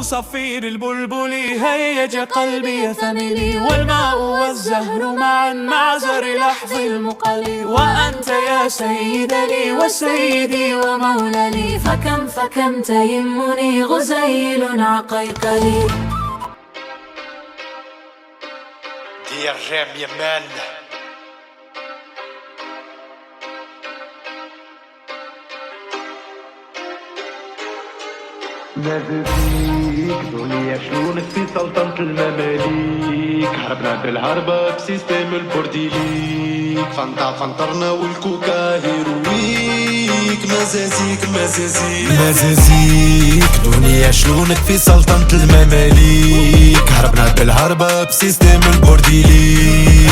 صفير البلبل هيج قلبي يا ثملي، والماء والزهر معا مع زر لحظ المقلي، وأنت يا سيد لي وسيدي ومولى لي، فكم تيمني غزيل عقيقلي. دير جام يمان ناديك دنيا شلونك في سلطنة المماليك، هربنا بالهربة بسيستم البورديليك، فنطرنا والكوكا هيرويك، مزازيك دنيا شلونك في سلطنة المماليك، هربنا بالهربة بسيستم البورديليك،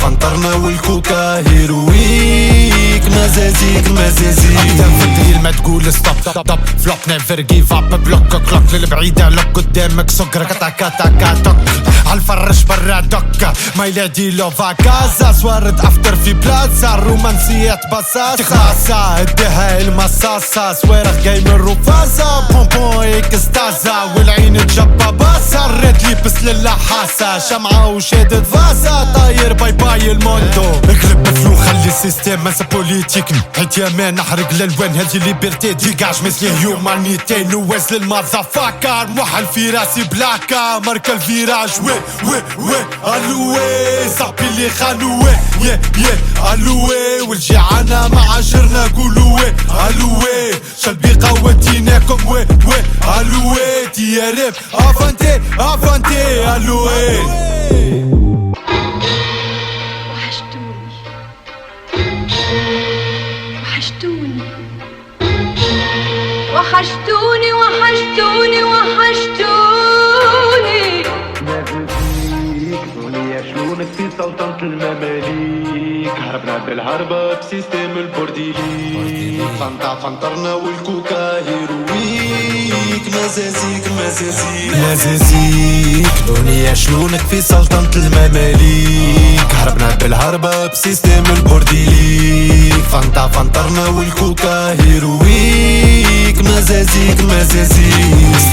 فنطرنا والكوكا هيرويك، مزازيك أكتر في الدريل ما تقول ستوب فلوب نيفر جيف اب، بلوك كلوك للبعيدة لوك قدامك سكر كاتا عالفرش برا دكة ما يلادي لو فاكازا، سوارد افتر في بلازا، رومانسيات بساسة تخاصة اديها المصاصة، سوارخ جاي من رفاسة بومبون اكستازا، والعين تجبى باسا، الريد ليبس للحاسة، شمعة وشادد فازا، طاير باي باي الموندو، اقلب بفلو خلي السيستم منسى بوليتيك، حيت يامان نحرق للوان هادي ليبرتي ديجاج مثل هيومانيتي، نواز للمذافاكر موحل في راسي بلاكا، ماركا الفيراج وي الوي صاحبي اللي خانو وي الوي، والجيعانة مع عشرنا قولوا وي الوي، شلبي قوتيناكم وي الوي، تيارب افانتي الوي. وحشتوني ناديك دنيا شلونك في سلطنة المماليك، هربنا بالهربة بسيستم البورديليك، فنطرنا والكوكا هيرويك، مزازيك دنيا شلونك في سلطنة المماليك، هربنا بالهربة بسيستم البورديليك، فنطرنا والكوكا هيرويك، مزازيك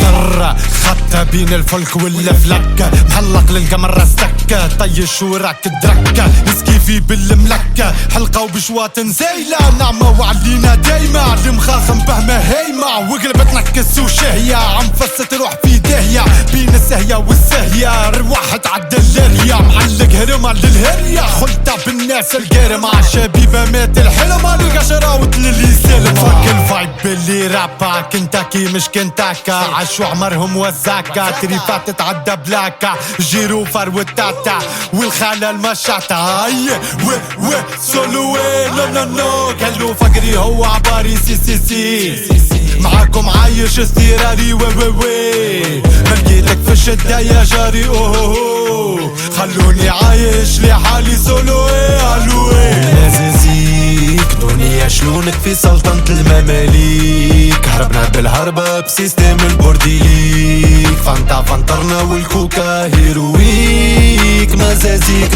سر خطة بين الفلك والفلكة، محلق للقمر استكة، طيش وراك دركة، نسكيفي بالملكة، حلقة وبشوات نزيلة، نعمة وعلينا دايمة، اللي مخاخم بهمة هيمة، وقلبت نكس وشهية، عم فست روح في دهية، بين السهية والسهية، رواح تعدل الريا، معلق هرمة للهرية، خلطة بالناس القرمة، شبيبة مات الحلمة، لقشراوت للي سلمة، فك الفايب باللي رابا، كنتاكي مش كنتاكا، عشو عمرهم وزاكا، تريفات تتعدى بلاكا، جيرو فروتاتا، والخالة المشاتا، وي سولوي نو قالو فقري هو عباري سي معاكم عايش استيراري وي ملقيتك في الشدة يا جاري اوه خلوني عايش لحالي سولوي الوي. مزازيك دنيا شلونك في سلطنة المماليك، هربنا بالهربة بسيستم البورديليك، فنطرنا والكوكا هيرويك، مزازيك